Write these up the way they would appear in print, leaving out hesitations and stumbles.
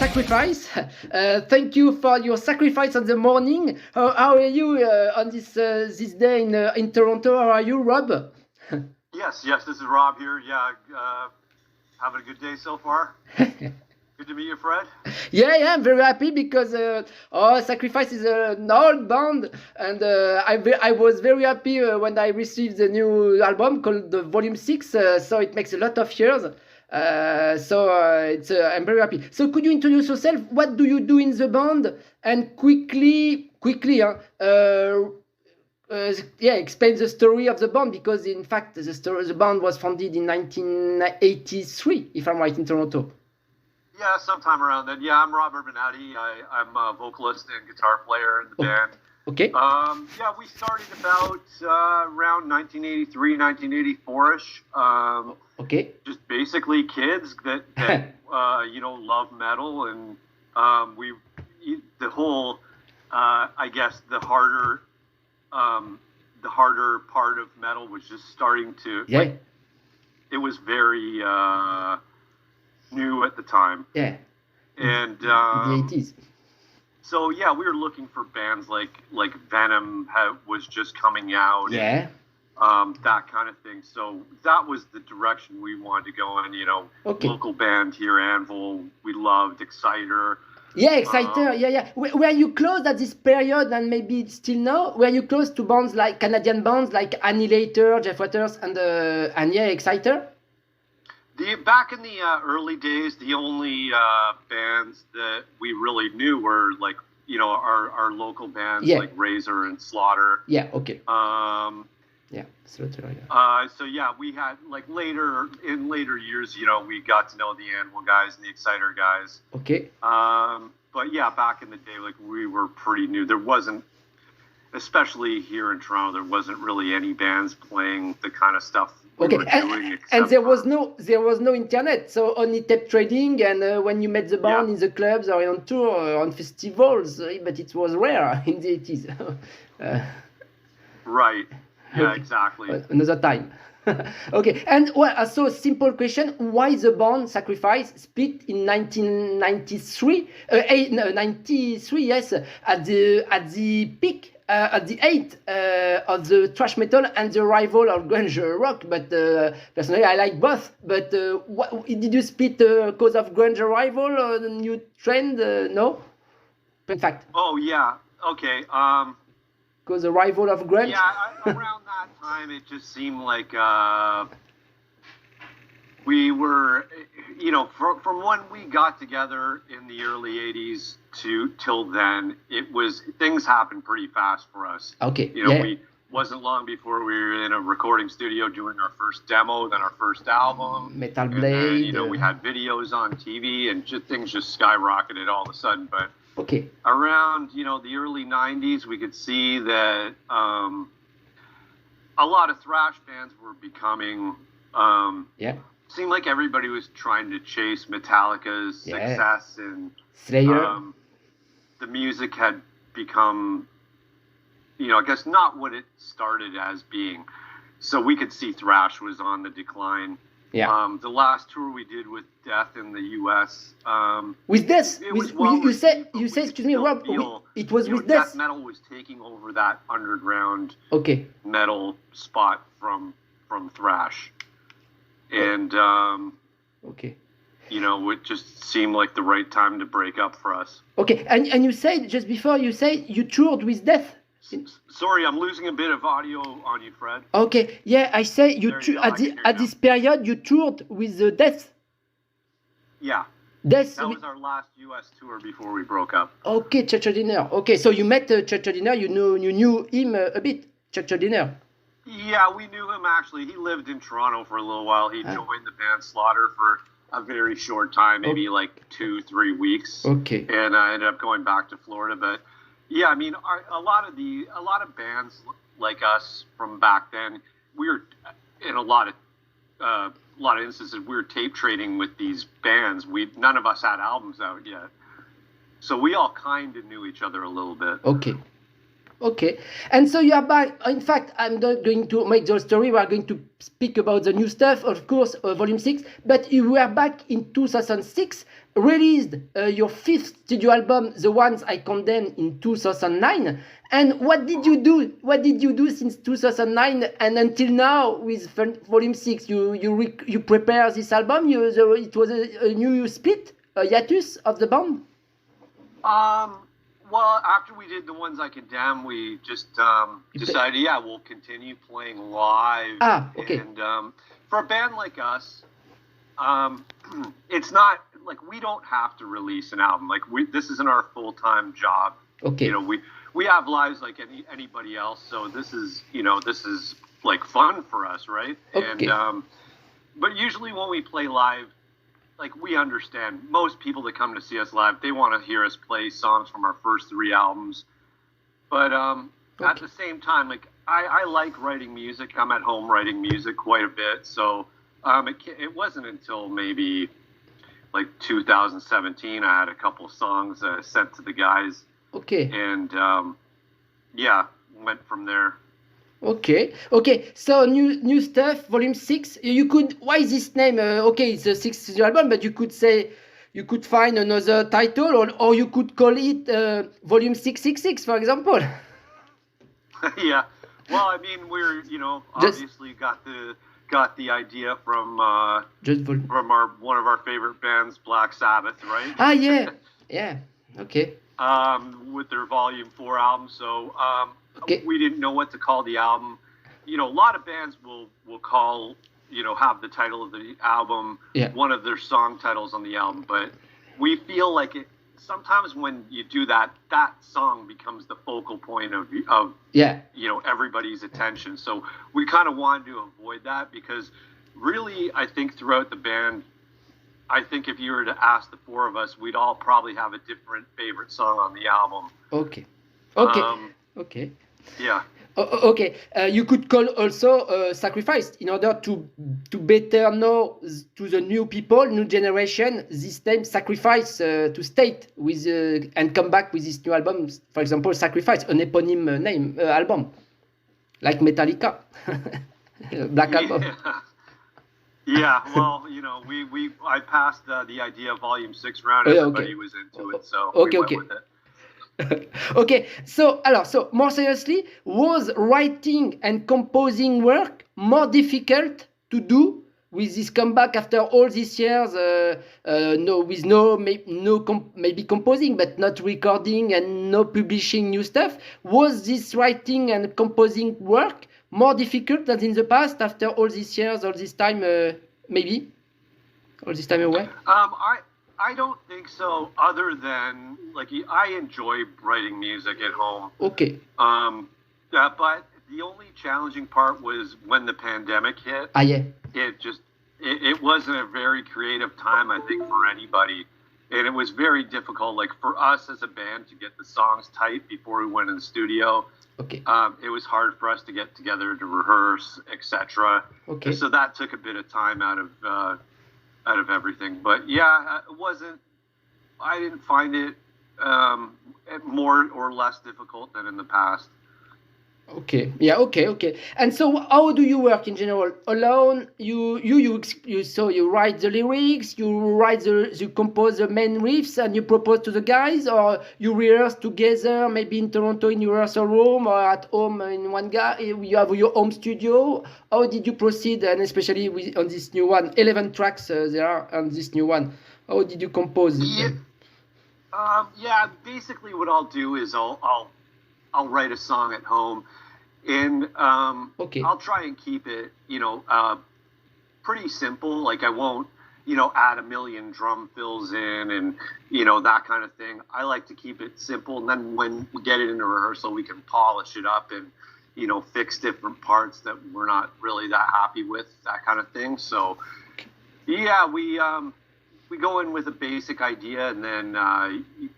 Sacrifice. Thank you for your sacrifice on the morning. How are you on this day in Toronto? How are you, Rob? Yes, this is Rob here. Yeah, having a good day so far. Good to meet you, Fred. Yeah, I'm very happy because Sacrifice is an old band, and I was very happy when I received the new album called the Volume 6. So it makes a lot of years. I'm very happy. So could you introduce yourself? What do you do in the band? And quickly, explain the story of the band, because in fact the band was founded in 1983, if I'm right, in Toronto. Yeah, sometime around then. Yeah, I'm Rob Urbinati. I'm a vocalist and guitar player in the band. Okay. We started about around 1983, 1984-ish. Okay. Just basically kids that love metal, and the whole I guess the harder part of metal was just starting to it was very new at the time. Yeah. And the 80s. So yeah, we were looking for bands like Venom was just coming out. Yeah. That kind of thing. So that was the direction we wanted to go in. Local band here, Anvil. We loved Exciter. Yeah, Exciter. Were you close at this period, and maybe still now? Were you close to bands like Canadian bands like Annihilator, Jeff Waters, and Exciter? Back in the early days, the only bands that we really knew were our local bands like Razor and Slaughter. Yeah. Okay. Slaughter. So we had in later years, we got to know the Anvil guys and the Exciter guys. Okay. But yeah, back in the day, we were pretty new. There wasn't, especially here in Toronto, there wasn't really any bands playing the kind of stuff. And there was no internet, so only tape trading, and when you met the band in the clubs or on tour, on festivals, but it was rare in the 80s. Right. Yeah, exactly. Another time. Okay, and so simple question: why the band Sacrifice split in 1993? 93, yes, at the peak. At the height of the thrash metal and the rival of grunge rock, but personally I like both. But did you split because of grunge rival or the new trend? No, in fact. Oh yeah, okay. Because the rival of grunge. Yeah, around that time it just seemed like we were, from when we got together in the early 80s till then, things happened pretty fast for us. Okay. We wasn't long before we were in a recording studio doing our first demo, then our first album. Metal Blade. And, we had videos on TV, and things just skyrocketed all of a sudden. But around, the early 90s, we could see that a lot of thrash bands were becoming... Seemed like everybody was trying to chase Metallica's success, and Slayer. The music had become, I guess not what it started as being. So we could see thrash was on the decline. Yeah. The last tour we did with Death in the U.S. With Death, you said, excuse me, Rob. It was with Death. Death metal was taking over that underground metal spot from thrash. And, it just seemed like the right time to break up for us. Okay, and you said, just before, you toured with Death. Sorry, I'm losing a bit of audio on you, Fred. Okay, yeah, I say at this period you toured with Death. Yeah. Death. That was our last U.S. tour before we broke up. Okay, Churchill Dinner. Okay, so you met Churchill Dinner, you knew him a bit, Churchill Dinner. Yeah, we knew him actually. He lived in Toronto for a little while. He joined the band Slaughter for a very short time, maybe 2-3 weeks. Okay. And I ended up going back to Florida. But yeah, I mean, a lot of bands like us from back then, we were in a lot of instances we were tape trading with these bands. None of us had albums out yet, so we all kind of knew each other a little bit. Okay. Okay, and so you are back. In fact, I'm not going to make the story. We are going to speak about the new stuff, of course, Volume 6. But you were back in 2006, released your fifth studio album, The Ones I Condemn, in 2009. And what did you do? What did you do since 2009 and until now with Volume 6? You prepare this album. It was a new split, a hiatus of the band. Well, after we did The Ones I Condemn, we just decided, we'll continue playing live. Okay. And for a band like us, it's not like we don't have to release an album. Like this isn't our full-time job. Okay. You know, we have lives like anybody else. So this is like fun for us, right? Okay. And but usually when we play live, like we understand most people that come to see us live, they want to hear us play songs from our first 3 albums. But at the same time, like I like writing music. I'm at home writing music quite a bit. So it wasn't until maybe like 2017 I had a couple songs sent to the guys. Okay. And went from there. Okay. So new stuff, Volume 6. Why this name? It's the 6th studio album, but you could find another title, or you could call it Volume 666, for example. Yeah. Well, I mean, we're obviously got the idea from one of our favorite bands, Black Sabbath, right? Yeah. Okay. With their Volume 4 album, so. Okay. We didn't know what to call the album. You know, a lot of bands will call, have the title of the album, one of their song titles on the album. But we feel like sometimes when you do that song becomes the focal point of everybody's attention. So we kind of wanted to avoid that because really, I think throughout the band, I think if you were to ask the 4 of us, we'd all probably have a different favorite song on the album. Okay. Okay. Yeah. Okay. You could call also Sacrifice in order to better know to the new people, new generation, this name Sacrifice to state with and come back with this new album. For example, Sacrifice, an eponym name album, like Metallica, Black Album. Yeah. Well, I passed the idea of Volume 6 round. Everybody was into it, so we went with it. Okay, so more seriously, was writing and composing work more difficult to do with this comeback after all these years? Maybe composing, but not recording and no publishing new stuff. Was this writing and composing work more difficult than in the past after all these years, all this time, maybe all this time away? I don't think so, other than, like, I enjoy writing music at home. Okay. But the only challenging part was when the pandemic hit. Yeah. It wasn't a very creative time, I think, for anybody. And it was very difficult, like, for us as a band to get the songs tight before we went in the studio. Okay. It was hard for us to get together to rehearse, etc. Okay. So that took a bit of time out of everything. But yeah, I didn't find it more or less difficult than in the past. Okay. Yeah. Okay. And so, how do you work in general? Alone? You write the lyrics, you compose the main riffs, and you propose to the guys, or you rehearse together, maybe in Toronto in your rehearsal room, or at home in one guy. You have your home studio. How did you proceed, and especially on this new one? 11 tracks there are on this new one. How did you compose it? Basically, what I'll do is I'll write a song at home, and I'll try and keep it, pretty simple. Like, I won't, add a million drum fills in and, that kind of thing. I like to keep it simple, and then when we get it into rehearsal, we can polish it up and, fix different parts that we're not really that happy with, that kind of thing. So, yeah, we go in with a basic idea, and then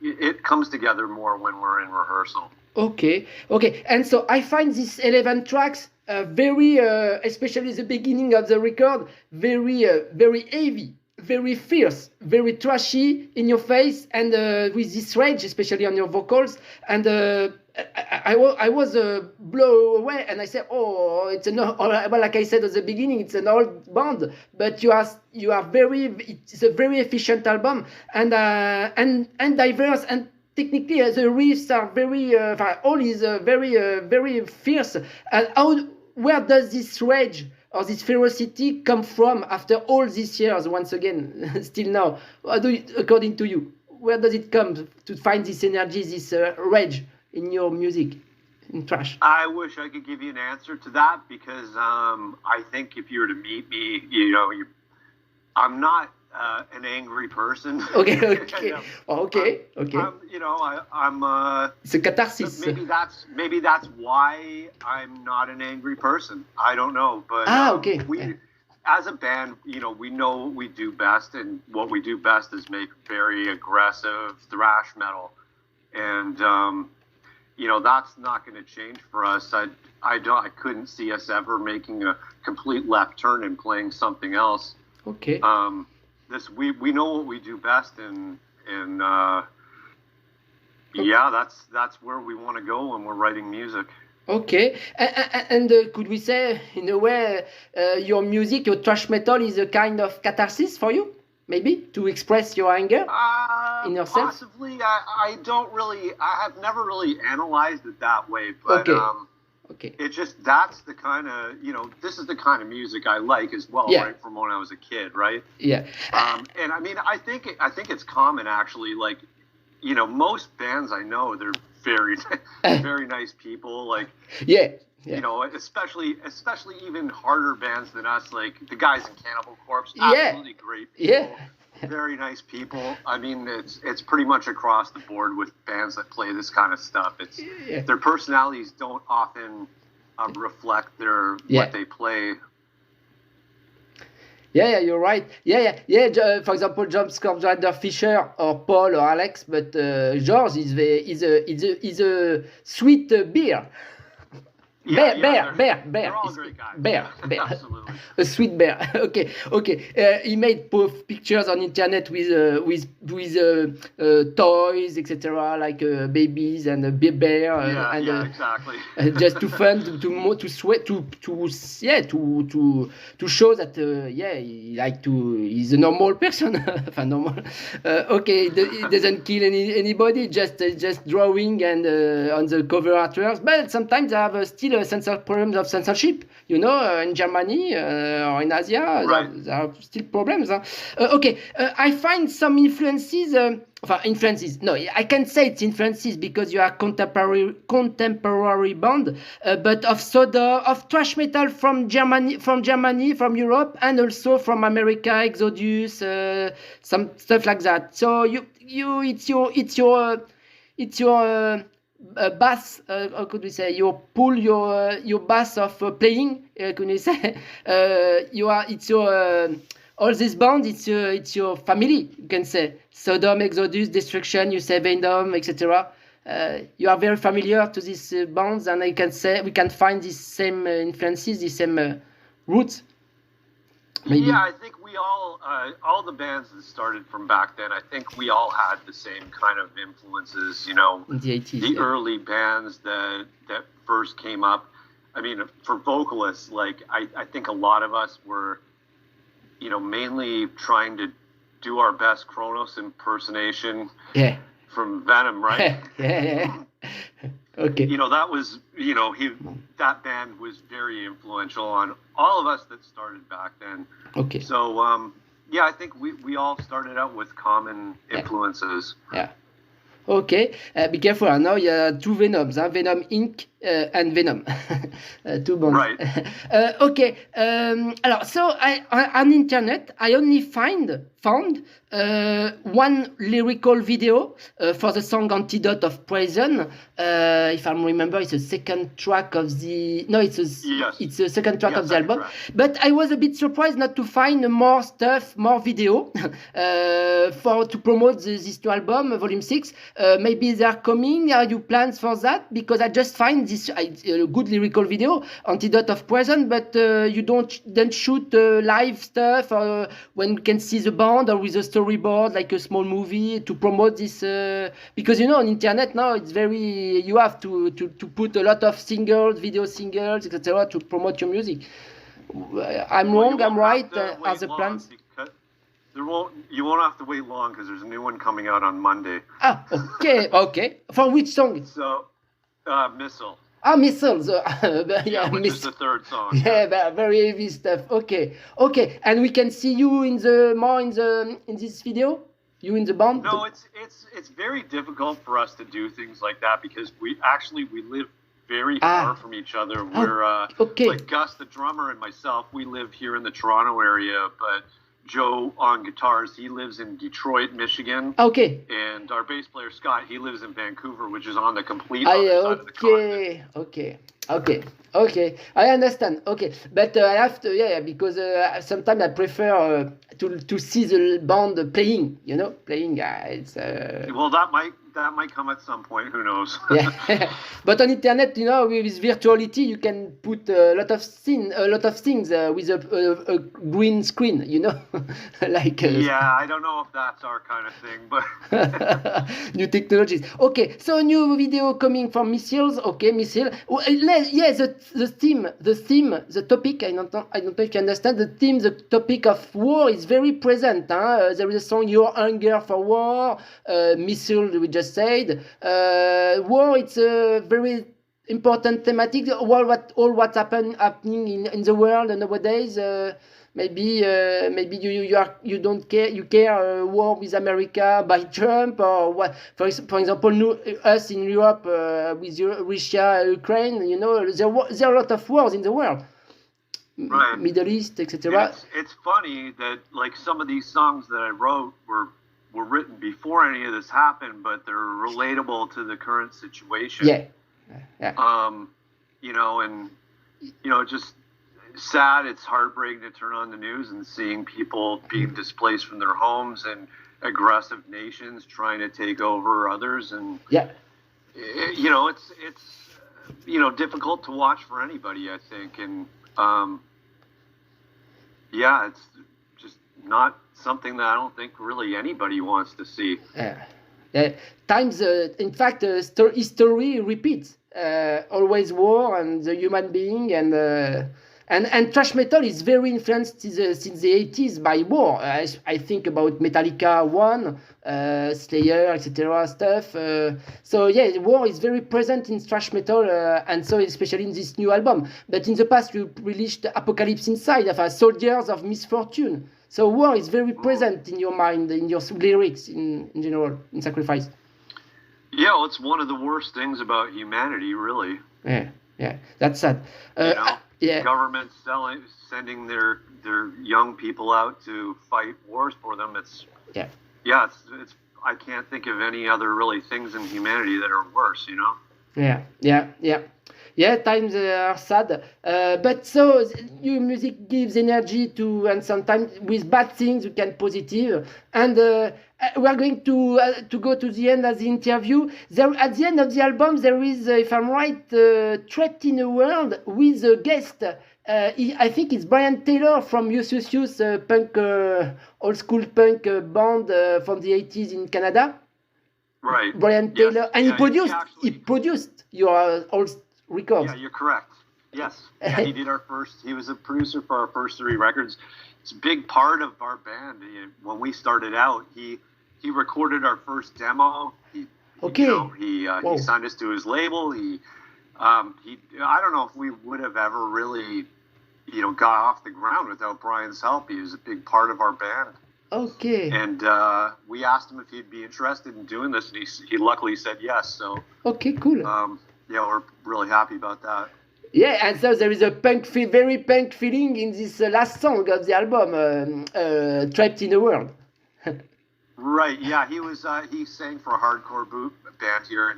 it comes together more when we're in rehearsal. Okay. And so I find these 11 tracks very, especially the beginning of the record, very heavy. very fierce, very trashy in your face, and with this rage, especially on your vocals. And I was blown away, and I said, "Oh, it's well, like I said at the beginning, it's an old band, but you are it's a very efficient album, and diverse, and technically the riffs are very all is very fierce. And where does this rage or this ferocity come from after all these years? Once again, still now, according to you, where does it come to find this energy, this rage in your music, in thrash? I wish I could give you an answer to that, because I think if you were to meet me, I'm not an angry person. Okay. I'm it's a catharsis. Maybe that's why I'm not an angry person. I don't know, but we, as a band, we know what we do best, and what we do best is make very aggressive thrash metal, and that's not going to change for us. I couldn't see us ever making a complete left turn and playing something else. Okay. We know what we do best, and that's where we want to go when we're writing music. Okay, and could we say, in a way, your music, your thrash metal, is a kind of catharsis for you, maybe, to express your anger in yourself? Possibly. I have never really analyzed it that way, but okay. It's just, that's the kind of, this is the kind of music I like as well, right, from when I was a kid, right? Yeah. And I mean, I think it's common, actually, like, most bands I know, they're very, very nice people, like, especially even harder bands than us, like the guys in Cannibal Corpse, absolutely great people. Very nice people. I mean, it's pretty much across the board with bands that play this kind of stuff. It's their personalities don't often reflect what they play. Yeah, you're right. For example, John Scorpio Fisher or Paul or Alex, but George is a sweet bear. Bear. They're all great guys. Bear. Absolutely. A sweet bear. Okay. He made both pictures on internet with toys, etc., like babies and a bear. Exactly. Just to fun to sweat to show that he's a normal person. normal. Okay, he doesn't kill anybody. Just drawing and on the cover artworks. But sometimes they have still problems of censorship, in Germany or in Asia, there are still problems. Okay, I find some influences. No, I can't say it's influences because you are contemporary band, but of soda, of thrash metal from Germany, from Europe, and also from America, Exodus, some stuff like that. So it's your bass, how could we say, your pull, your bass of playing, could we say, all this band, it's your family, you can say. Sodom, Exodus, Destruction, you say Venom, etc. You are very familiar to these bands, and I can say we can find these same influences, these same roots. Maybe. Yeah, I think we all the bands that started from back then, I think we all had the same kind of influences, in the 80s, the early bands that first came up. I mean, for vocalists, like, I think a lot of us were, mainly trying to do our best Kronos impersonation from Venom, right? Yeah. Okay. That was, that band was very influential on all of us that started back then. Okay. So, I think we all started out with common influences. Yeah. Okay. Be careful. Now you have two Venoms, Venom Inc. And Venom. Two bands. Right. Okay. So on internet, I only found one lyrical video for the song Antidote of Poison. If I remember, it's the second track of the... No, it's the second track of the album. Track. But I was a bit surprised not to find more stuff, more video to promote this new album, Volume 6. Maybe they are coming. Are you plans for that? Because I just find this good lyrical video, Antidote of Poison, but you don't shoot live stuff, or when we can see the band, or with a storyboard, like a small movie, to promote this, because on internet now it's very, you have to put a lot of singles, video singles, etc., to promote your music. I'm wrong, I'm right, are the plans? You won't have to wait long because there's a new one coming out on Monday. Okay. For which song? So, Missile. Missiles. Which is the third song. Yeah, very heavy stuff. Okay. And we can see you in this video. You in the band? No, it's very difficult for us to do things like that because we live very far from each other. We're like Gus, the drummer, and myself. We live here in the Toronto area, but Joe on guitars, he lives in Detroit, Michigan. Okay. And our bass player Scott, he lives in Vancouver, which is on the complete other side of the continent. Okay. I understand. Okay, but I have to, because sometimes I prefer to see the band playing. It's. Well, that might come at some point. Who knows? Yeah. But on internet, with virtuality, you can put a lot of things with a green screen. Like. Yeah, I don't know if that's our kind of thing, but. New technologies. Okay, so a new video coming from Missiles. Okay, Missile. The theme, the topic. I don't know if you understand the theme. The topic of war is very present. There is a song, Your Hunger for War. Missile, we just said. War, it's a very important thematic. What's happening in the world nowadays. Maybe you don't care. You care war with America by Trump, or what? For example, us in Europe with Russia, Ukraine. There are a lot of wars in the world. Right. Middle East, etc. It's funny that like some of these songs that I wrote were written before any of this happened, but they're relatable to the current situation. Yeah. Just sad. It's heartbreaking to turn on the news and seeing people being displaced from their homes and aggressive nations trying to take over others, and it's difficult to watch for anybody, I think, and it's just not something that I don't think really anybody wants to see. Times, in fact, history repeats. Always war and the human being, and thrash metal is very influenced since the 80s by war. I think about Metallica 1, Slayer, etc. stuff. War is very present in thrash metal, and so especially in this new album. But in the past, you released Apocalypse Inside, Soldiers of Misfortune. So war is very present in your mind, in your lyrics, in general, in Sacrifice. Yeah, well, it's one of the worst things about humanity, really. Yeah, that's sad. Governments sending their young people out to fight wars for them. It's I can't think of any other really things in humanity that are worse. Yeah, times are sad, but so your music gives energy to, and sometimes with bad things you can positive. And we are going to go to the end of the interview. There, at the end of the album, there is, if I'm right, Trapped in a World with a guest. I think it's Brian Taylor from Use, punk, old school punk band from the 80s in Canada. Right. Brian Taylor, and he produced your old records. Yeah, you're correct. Yes. Yeah, he was a producer for our first 3 records. It's a big part of our band. When we started out, he recorded our first demo. He signed us to his label. I don't know if we would have ever really, got off the ground without Brian's help. He was a big part of our band. Okay. And we asked him if he'd be interested in doing this, and he luckily said yes. So. Okay, cool. We're really happy about that. Yeah, and so there is a very punk feeling in this last song of the album, Trapped in a World. Right. Yeah, he sang for a hardcore band here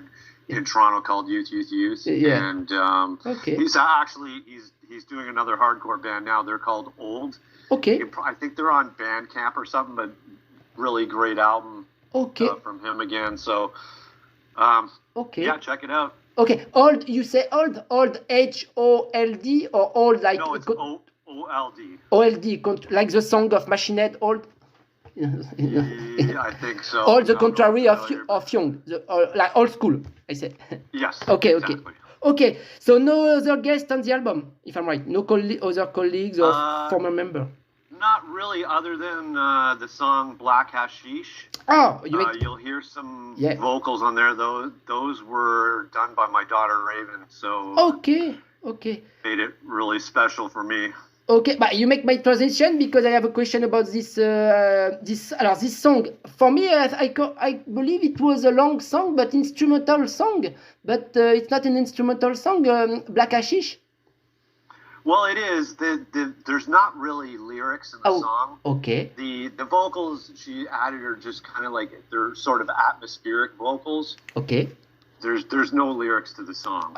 in Toronto called Youth. Yeah. And he's doing another hardcore band now. They're called Old. Okay. I think they're on Bandcamp or something, but really great album. Okay. From him again. So. Yeah, check it out. Okay, old. You say old, HOLD, or old like No, it's OLD. OLD, like the song of Machine Head, old. Yeah, I think so. All the Not contrary real of familiar, young, like old school, I say. Yes. Okay, exactly. okay. So no other guest on the album, if I'm right. No other colleagues or former member. Not really, other than the song Black Hashish. Oh, you'll hear some vocals on there. Those were done by my daughter Raven, so okay. Made it really special for me. Okay, but you make my transition because I have a question about this song. For me, I believe it was a long song, but instrumental song. But it's not an instrumental song. Black Hashish. Well, it is. There's not really lyrics in the song. Okay. The vocals she added are just kind of like they're sort of atmospheric vocals. Okay. There's no lyrics to the song.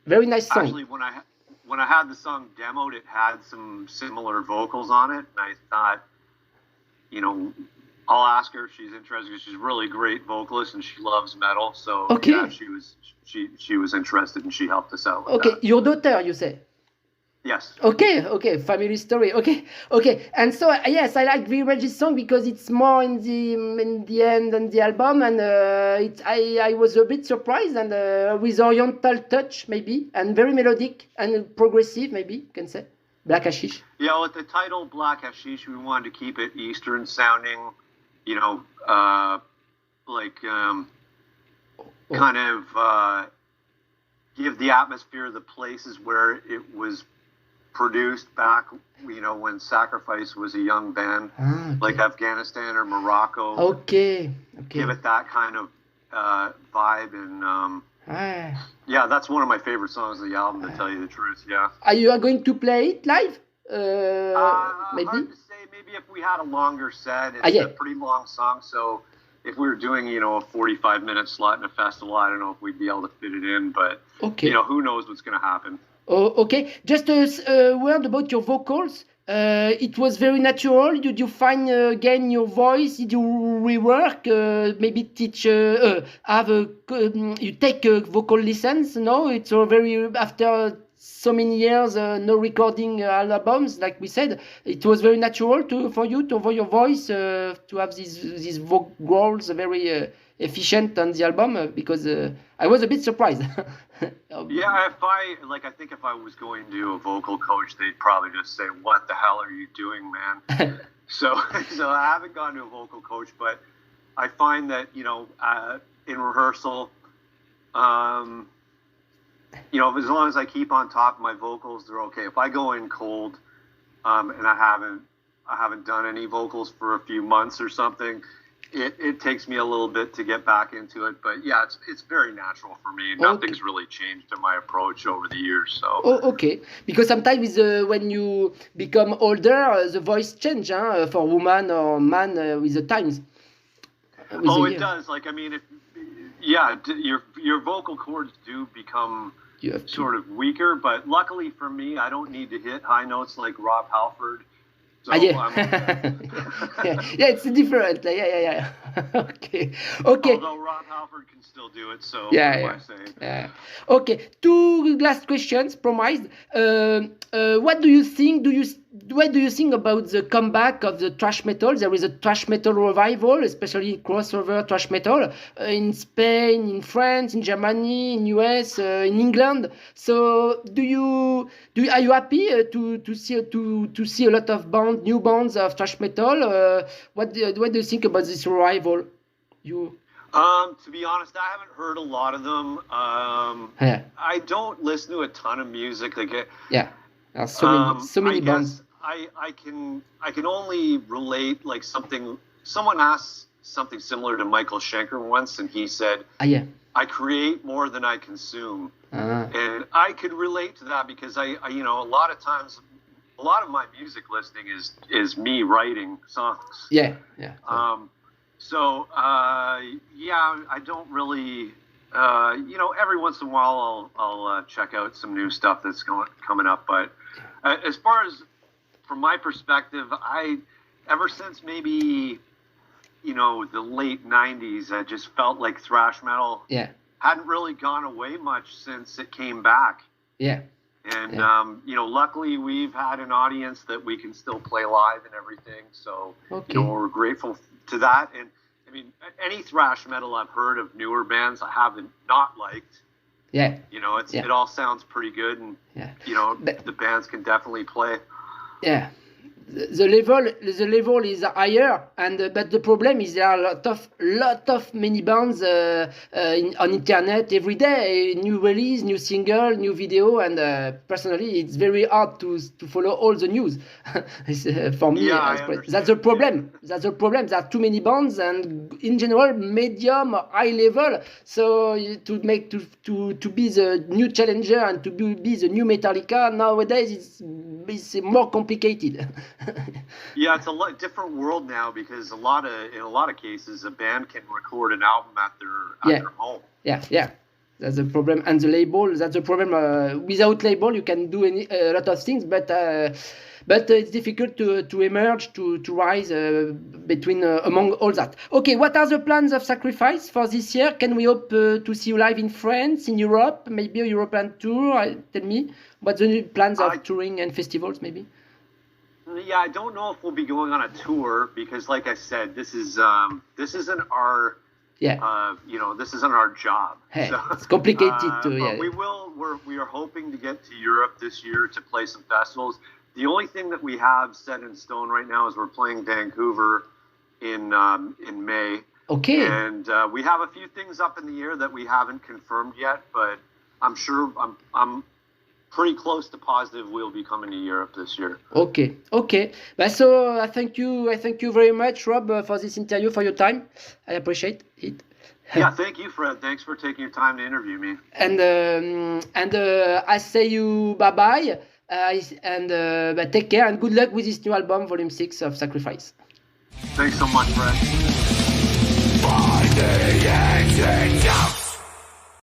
Very nice song. Actually, when I had the song demoed, it had some similar vocals on it, and I thought, I'll ask her if she's interested because she's a really great vocalist and she loves metal. So yeah, she was interested and she helped us out with that. Your daughter, you say? Yes. Okay, family story. Okay, and so yes, I like very much this song because it's more in the end than the album, and I was a bit surprised and with oriental touch maybe, and very melodic and progressive maybe you can say. Black Hashish. Yeah, with the title Black Hashish, we wanted to keep it Eastern sounding, kind of give the atmosphere of the places where it was produced back, when Sacrifice was a young band, like Afghanistan or Morocco. Okay. Give it that kind of vibe, and yeah, that's one of my favorite songs of the album, to tell you the truth. Yeah. Are you going to play it live? Maybe. Hard to say. Maybe if we had a longer set. It's a pretty long song, so if we were doing, a 45-minute slot in a festival, I don't know if we'd be able to fit it in, but who knows what's going to happen. Okay. Just a word about your vocals. It was very natural. Did you find again your voice? Did you rework? Maybe teach? You take vocal lessons? No, it's very after so many years, no recording albums, like we said. It was very natural for you to your voice to have these vocals very efficient on the album because I was a bit surprised. Yeah, I think if I was going to a vocal coach, they'd probably just say, "What the hell are you doing, man?" so I haven't gone to a vocal coach, but I find that in rehearsal, as long as I keep on top of my vocals, they're okay. If I go in cold, and I haven't done any vocals for a few months or something, it takes me a little bit to get back into it. But yeah, it's very natural for me. Nothing's really changed in my approach over the years. So. Okay. Because sometimes when you become older, the voice change for woman or man with the times. It does. Your vocal cords do become sort of weaker, but luckily for me, I don't need to hit high notes like Rob Halford. So it's different. Yeah. Okay. Although Rob Halford can still do it, so what am I saying? Okay. Two last questions, promised. What do you think? What do you think about the comeback of the thrash metal? There is a thrash metal revival, especially crossover thrash metal in Spain, in France, in Germany, in US, in England. So, are you happy to see a lot of new bands of thrash metal? What do you think about this revival? To be honest, I haven't heard a lot of them. I don't listen to a ton of music. So many bands. I can only relate like something. Someone asked something similar to Michael Schenker once, and he said, "I create more than I consume," and I could relate to that because I a lot of times, a lot of my music listening is me writing songs. I don't really. Every once in a while I'll check out some new stuff that's coming up, but as far as from my perspective, ever since maybe the late '90s, I just felt like thrash metal hadn't really gone away much since it came back. Yeah. And, luckily we've had an audience that we can still play live and everything. So, we're grateful to that. And, I mean, any thrash metal I've heard of newer bands I haven't not liked. Yeah. It all sounds pretty good. And, the bands can definitely play. Yeah. The level is higher, but the problem is there are a lot of many bands on internet every day, new release, new single, new video, and personally it's very hard to follow all the news. For me, that's the problem. There are too many bands, and in general, medium or high level. So to be the new challenger and to be the new Metallica nowadays, it's more complicated. Yeah, it's a different world now because in a lot of cases a band can record an album at their home. Yeah. That's the problem, and the label. That's the problem. Without label, you can do a lot of things, but it's difficult to emerge, to rise between among all that. Okay, what are the plans of Sacrifice for this year? Can we hope to see you live in France, in Europe, maybe a European tour? Tell me, what's the new plans of touring and festivals, maybe? Yeah, I don't know if we'll be going on a tour because, like I said, this isn't our this isn't our job. Hey, so, it's complicated too. But we are hoping to get to Europe this year to play some festivals. The only thing that we have set in stone right now is we're playing Vancouver in May. Okay. And we have a few things up in the air that we haven't confirmed yet, but I'm sure I'm pretty close to positive we'll be coming to Europe this year. Okay. So I thank you very much, Rob, for this interview, for your time. I appreciate it. Yeah, thank you, Fred. Thanks for taking your time to interview me. And I say you bye-bye, but take care and good luck with this new album, Volume 6 of Sacrifice. Thanks so much, Fred.